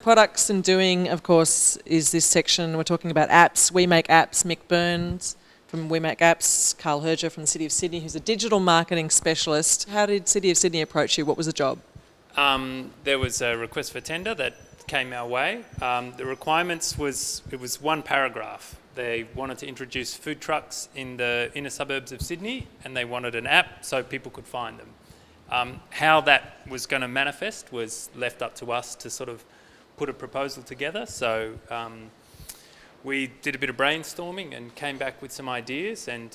Products and doing, of course, is this section. We're talking about apps. We Make Apps. Mick Burns from We Make Apps. Carl Herger from the City of Sydney, who's a digital marketing specialist. How did City of Sydney approach you? What was the job? There was a request for tender that came our way. The requirements was one paragraph. They wanted to introduce food trucks in the inner suburbs of Sydney, and they wanted an app so people could find them. How that was going to manifest was left up to us to sort of put a proposal together. So we did a bit of brainstorming and came back with some ideas, and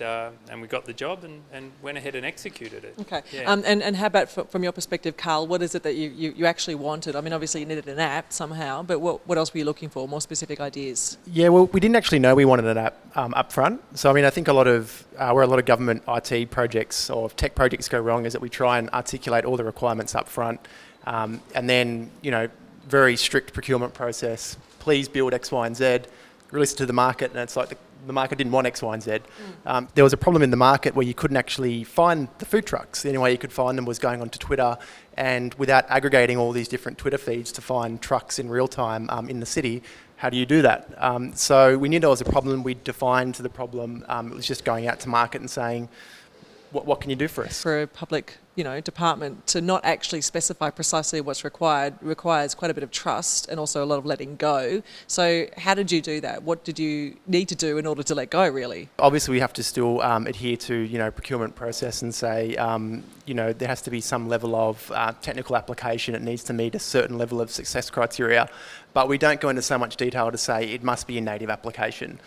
we got the job and went ahead and executed it. Okay. Yeah. And how about from your perspective, Carl, what is it that you actually wanted? I mean, obviously you needed an app somehow, but what else were you looking for? More specific ideas? Yeah, well, we didn't actually know we wanted an app up front. So, I mean, I think where a lot of government IT projects or tech projects go wrong is that we try and articulate all the requirements up front, and then, very strict procurement process. Please build X, Y, and Z. Release it to the market, and it's like the market didn't want X, Y, and Z. There was a problem in the market where you couldn't actually find the food trucks. The only way you could find them was going onto Twitter, and without aggregating all these different Twitter feeds to find trucks in real time in the city, how do you do that? So we knew there was a problem. We defined the problem. It was just going out to market and saying, what can you do for us? For a public, department to not actually specify precisely what's required requires quite a bit of trust and also a lot of letting go. So how did you do that? What did you need to do in order to let go, really? Obviously, we have to still adhere to, procurement process and say, there has to be some level of technical application. It needs to meet a certain level of success criteria. But we don't go into so much detail to say it must be a native application.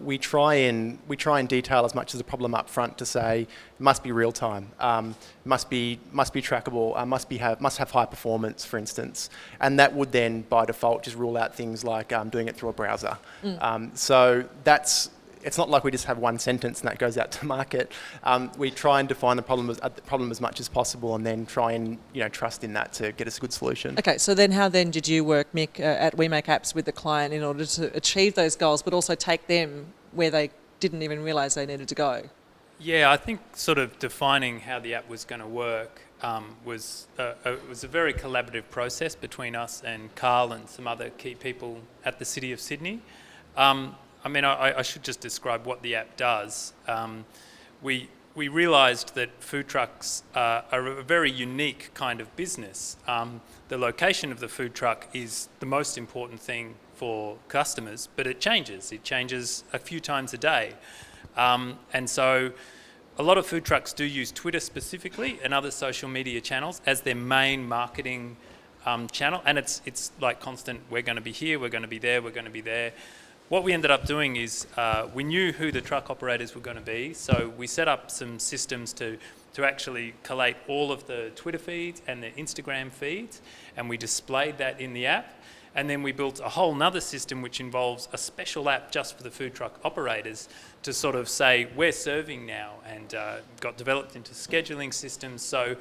We try and detail as much as a problem up front to say it must be real time, must be trackable, must have high performance, for instance, and that would then by default just rule out things like doing it through a browser. So it's not like we just have one sentence and that goes out to market. We try and define the problem as much as possible, and then try and trust in that to get us a good solution. Okay, so then how then did you work, Mick, at We Make Apps with the client in order to achieve those goals, but also take them where they didn't even realise they needed to go? Yeah, I think sort of defining how the app was going to work was a very collaborative process between us and Carl and some other key people at the City of Sydney. I should just describe what the app does. We realised that food trucks are a very unique kind of business. The location of the food truck is the most important thing for customers, but it changes. It changes a few times a day. And so a lot of food trucks do use Twitter specifically and other social media channels as their main marketing channel. And it's like constant, we're going to be here, we're going to be there, we're going to be there. What we ended up doing is we knew who the truck operators were going to be, so we set up some systems to actually collate all of the Twitter feeds and the Instagram feeds, and we displayed that in the app. And then we built a whole nother system which involves a special app just for the food truck operators to sort of say, we're serving now, and got developed into scheduling systems. So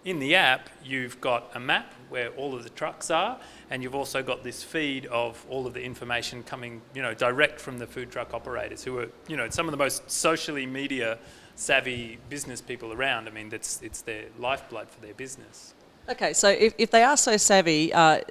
in the app, you've got a map where all of the trucks are, and you've also got this feed of all of the information coming, direct from the food truck operators, who are, some of the most socially media savvy business people around. I mean, it's their lifeblood for their business. Okay, so if they are so savvy, I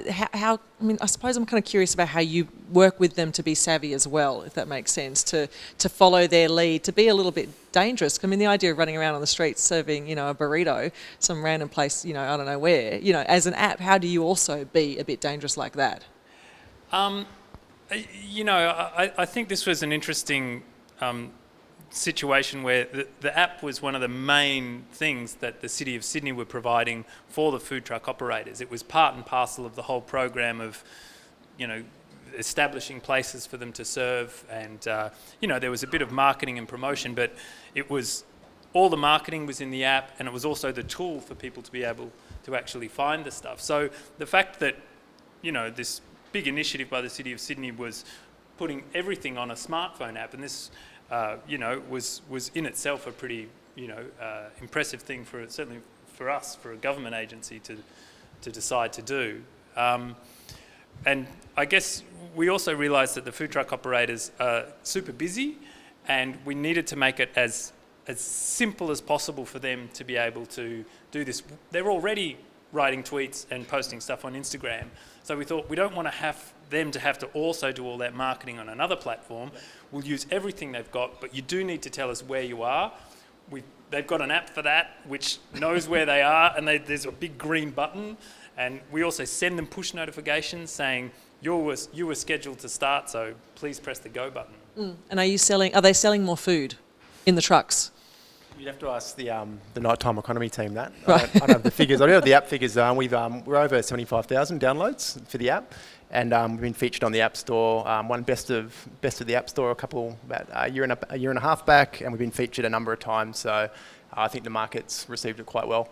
suppose I'm kind of curious about how you work with them to be savvy as well, if that makes sense, to follow their lead, to be a little bit dangerous. I mean, the idea of running around on the streets serving, a burrito, some random place, I don't know where, as an app, how do you also be a bit dangerous like that? I think this was an interesting situation where the app was one of the main things that the City of Sydney were providing for the food truck operators. It was part and parcel of the whole program of, establishing places for them to serve, and there was a bit of marketing and promotion, but it was all the marketing was in the app, and it was also the tool for people to be able to actually find the stuff. So the fact that this big initiative by the City of Sydney was putting everything on a smartphone app, and this was in itself a pretty, impressive thing certainly for us, for a government agency to decide to do. And I guess we also realised that the food truck operators are super busy, and we needed to make it as simple as possible for them to be able to do this. They're already writing tweets and posting stuff on Instagram. So we thought we don't want to have them to have to also do all that marketing on another platform. We'll use everything they've got, but you do need to tell us where you are. They've got an app for that which knows where they are, and there's a big green button. And we also send them push notifications saying you were scheduled to start, so please press the go button. And are they selling more food in the trucks? You'd have to ask the nighttime economy team that. Right. I don't have the figures. I do have the app figures. We're over 75,000 downloads for the app, and we've been featured on the App Store. One best of the App Store about a year and a half back, and we've been featured a number of times. So I think the market's received it quite well.